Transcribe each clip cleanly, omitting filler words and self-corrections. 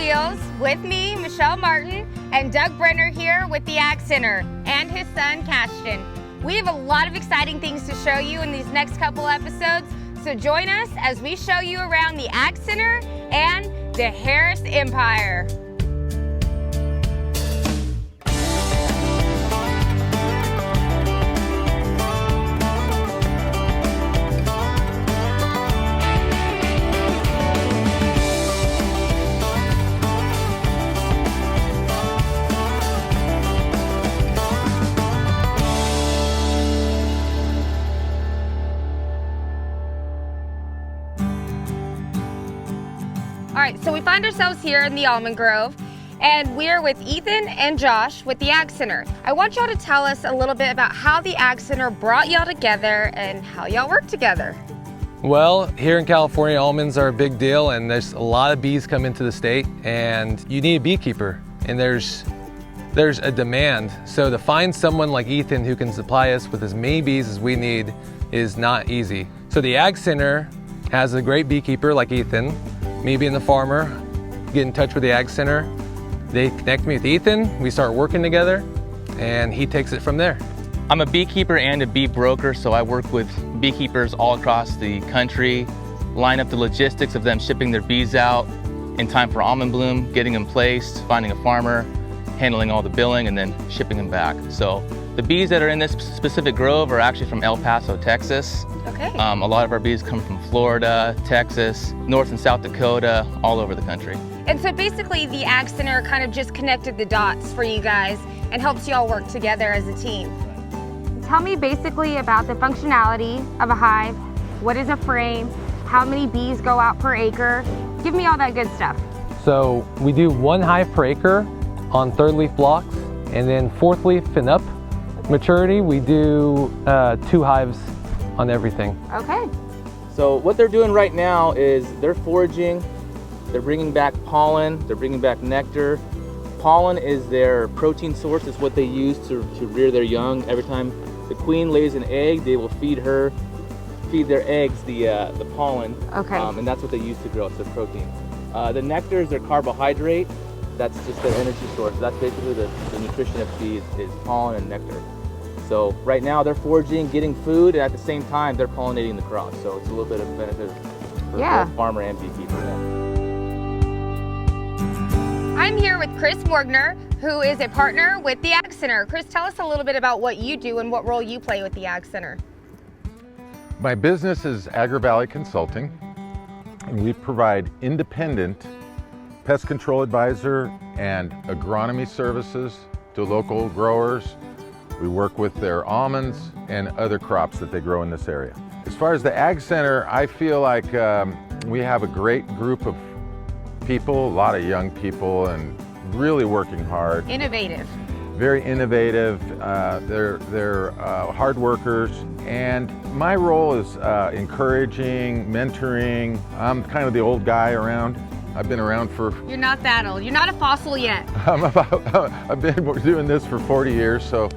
Wheels with me, Michelle Martin, and Dougbrenner here with the Ag Center and his son, Cashton. We have a lot of exciting things to show you in these next couple episodes, so join us as we show you around the Ag Center and the Harris Empire. All right, so we find ourselves here in the almond grove, and we're with Ethan and Josh with the Ag Center. I want y'all to tell us a little bit about how the Ag Center brought y'all together and how y'all work together. Well, here in California, almonds are a big deal, and there's a lot of bees come into the state, and you need a beekeeper, and there's a demand. So to find someone like Ethan who can supply us with as many bees as we need is not easy. So the Ag Center has a great beekeeper like Ethan. Me being the farmer, get in touch with the Ag Center. They connect me with Ethan, we start working together, and he takes it from there. I'm a beekeeper and a bee broker, so I work with beekeepers all across the country, line up the logistics of them shipping their bees out in time for almond bloom, getting them placed, finding a farmer, handling all the billing, and then shipping them back. So the bees that are in this specific grove are actually from El Paso, Texas. Okay. A lot of our bees come from Florida, Texas, North and South Dakota, all over the country. And so basically the Ag Center kind of just connected the dots for you guys and helps y'all work together as a team. Tell me basically about the functionality of a hive. What is a frame? How many bees go out per acre? Give me all that good stuff. So we do 1 hive per acre on 3rd leaf blocks, and then 4th leaf and up maturity, we do 2 hives on everything. Okay. So what they're doing right now is they're foraging, they're bringing back pollen, they're bringing back nectar. Pollen is their protein source, it's what they use to rear their young. Every time the queen lays an egg, they will feed their eggs the pollen. Okay. And that's what they use to grow, it's their protein. The nectar is their carbohydrate, that's just their energy source. That's basically the nutrition of bees is pollen and nectar. So right now they're foraging, getting food, and at the same time they're pollinating the crops. So it's a little bit of benefit for both farmer and beekeeper. I'm here with Chris Morgner, who is a partner with the Ag Center. Chris, tell us a little bit about what you do and what role you play with the Ag Center. My business is AgriValley Consulting, and we provide independent pest control advisor and agronomy services to local growers. We work with their almonds and other crops that they grow in this area. As far as the Ag Center, I feel like we have a great group of people, a lot of young people, and really working hard. Innovative. Very innovative. They're hard workers, and my role is encouraging, mentoring. I'm kind of the old guy around. I've been around for... You're not that old. You're not a fossil yet. I've been doing this for 40 years, so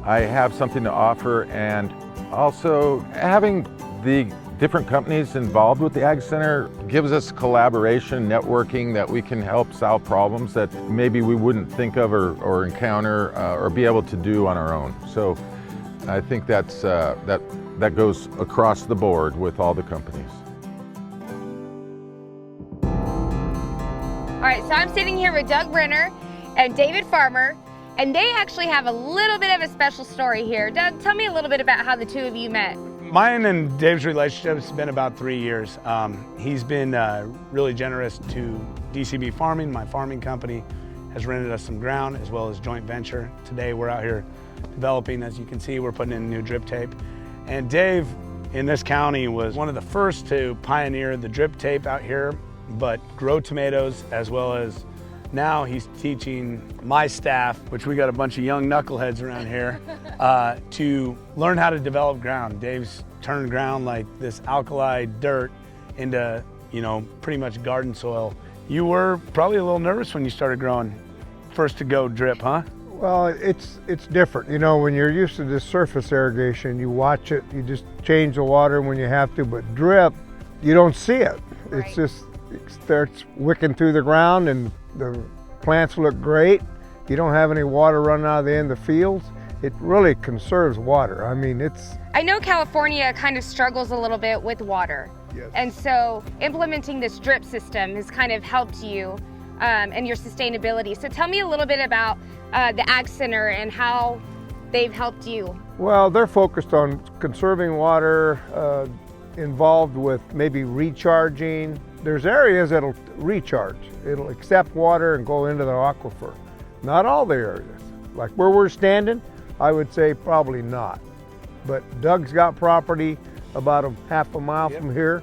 I have something to offer, and also having the different companies involved with the Ag Center gives us collaboration, networking, that we can help solve problems that maybe we wouldn't think of or encounter or be able to do on our own. So I think that's, that goes across the board with all the companies. All right, so I'm sitting here with Dougbrenner and David Farmer, and they actually have a little bit of a special story here. Doug, tell me a little bit about how the two of you met. Mine and Dave's relationship has been about 3 years. He's been really generous to DCB Farming. My farming company has rented us some ground as well as joint venture. Today we're out here developing. As you can see, we're putting in new drip tape. And Dave in this county was one of the first to pioneer the drip tape out here, but grow tomatoes, as well as now he's teaching my staff, which we got a bunch of young knuckleheads around here, to learn how to develop ground. Dave's turned ground like this alkali dirt into, pretty much garden soil. You were probably a little nervous when you started growing first to go drip, huh? Well, it's different. When you're used to this surface irrigation, you watch it, you just change the water when you have to, but drip, you don't see it. Right. It's just, it starts wicking through the ground, and The plants look great. You don't have any water running out of the end of the fields. It really conserves water. I mean, I know California kind of struggles a little bit with water. Yes. And so implementing this drip system has kind of helped you and your sustainability. So tell me a little bit about the Ag Center and how they've helped you. Well, they're focused on conserving water, involved with maybe recharging. There's areas that'll recharge. It'll accept water and go into the aquifer. Not all the areas. Like where we're standing, I would say probably not. But Doug's got property about a half a mile from here.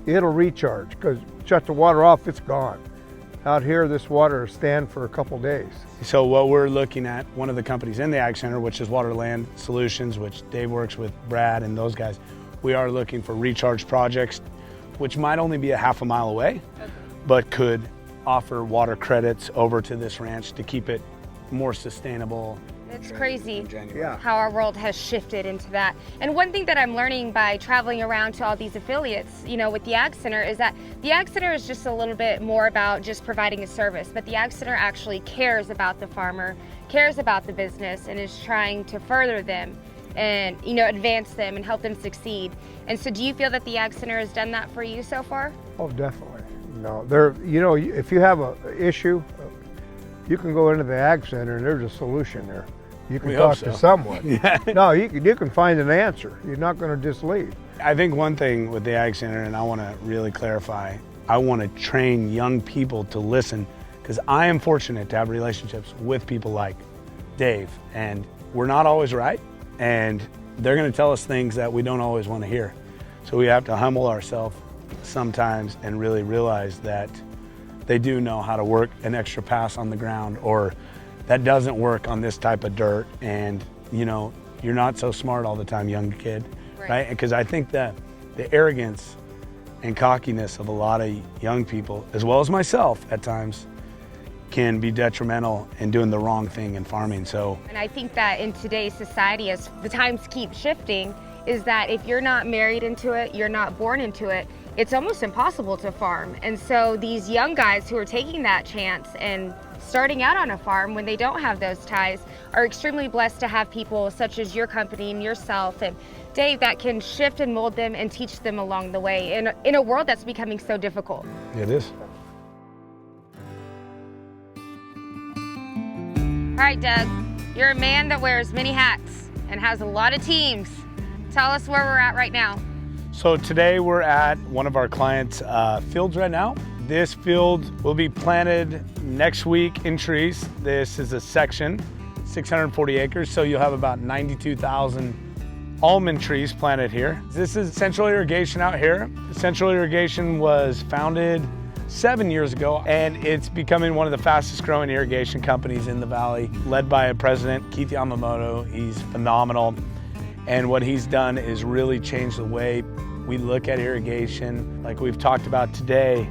It'll recharge because shut the water off, it's gone. Out here, this water will stand for a couple days. So what we're looking at, one of the companies in the Ag Center, which is Waterland Solutions, which Dave works with Brad and those guys, we are looking for recharge projects, which might only be a half a mile away, but could offer water credits over to this ranch to keep it more sustainable. It's crazy Yeah. how our world has shifted into that. And one thing that I'm learning by traveling around to all these affiliates, you know, with the Ag Center is that the Ag Center is just a little bit more about just providing a service, but the Ag Center actually cares about the farmer, cares about the business, and is trying to further them and, you know, advance them and help them succeed. And so do you feel that the Ag Center has done that for you so far? Oh, definitely. No, you know, if you have an issue, you can go into the Ag Center and there's a solution there. You can We hope talk to so. someone. Yeah. No, you can find an answer. You're not going to just leave. I think one thing with the Ag Center, and I want to really clarify, I want to train young people to listen, because I am fortunate to have relationships with people like Dave, and we're not always right, and they're going to tell us things that we don't always want to hear. So we have to humble ourselves sometimes and really realize that they do know how to work an extra pass on the ground, or that doesn't work on this type of dirt, and you know, you're not so smart all the time, young kid, right? Because I think that the arrogance and cockiness of a lot of young people, as well as myself at times, can be detrimental in doing the wrong thing in farming. So, And I think that in today's society, as the times keep shifting, is that if you're not married into it, you're not born into it, it's almost impossible to farm. And so these young guys who are taking that chance and starting out on a farm when they don't have those ties are extremely blessed to have people such as your company and yourself and Dave that can shift and mold them and teach them along the way in a world that's becoming so difficult. it is. All right, Doug, you're a man that wears many hats and has a lot of teams. Tell us where we're at right now. So today we're at one of our clients' fields right now. This field will be planted next week in trees. This is a section, 640 acres, so you'll have about 92,000 almond trees planted here. This is Central Irrigation out here. Central Irrigation was founded 7 years ago, and it's becoming one of the fastest growing irrigation companies in the valley, led by a president, Keith Yamamoto. He's phenomenal. And what he's done is really change the way we look at irrigation, like we've talked about today.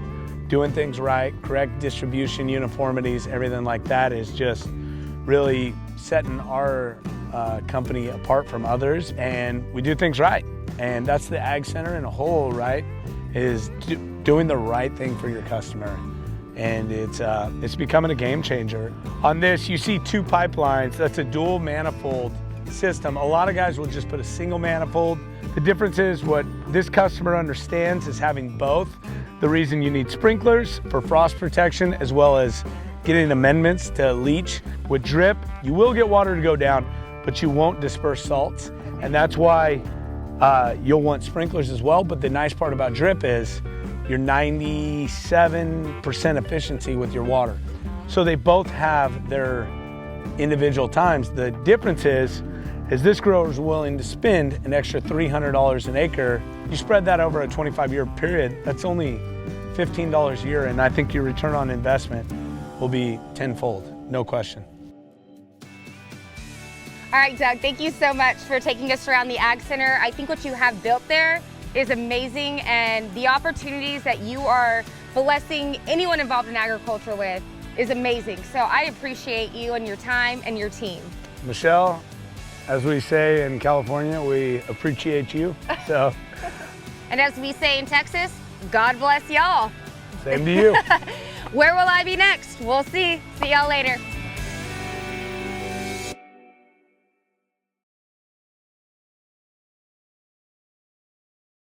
Doing things right, correct distribution, uniformities, everything like that is just really setting our company apart from others, and we do things right. And that's the Ag Center in a whole, right? Is doing the right thing for your customer. And it's becoming a game changer. On this, you see two pipelines. That's a dual manifold system. A lot of guys will just put a single manifold. The difference is what this customer understands is having both. The reason you need sprinklers for frost protection, as well as getting amendments to leach. With drip, you will get water to go down, but you won't disperse salts. And that's why you'll want sprinklers as well. But the nice part about drip is you're 97% efficiency with your water. So they both have their individual times. The difference is this grower is willing to spend an extra $300 an acre. You spread that over a 25-year period, that's only $15 a year, and I think your return on investment will be tenfold, no question. All right, Doug, thank you so much for taking us around the Ag Center. I think what you have built there is amazing, and the opportunities that you are blessing anyone involved in agriculture with is amazing. So I appreciate you and your time and your team. Michelle, as we say in California, we appreciate you. So, And as we say in Texas, God bless y'all. same to you. Where will I be next? We'll see. See y'all later.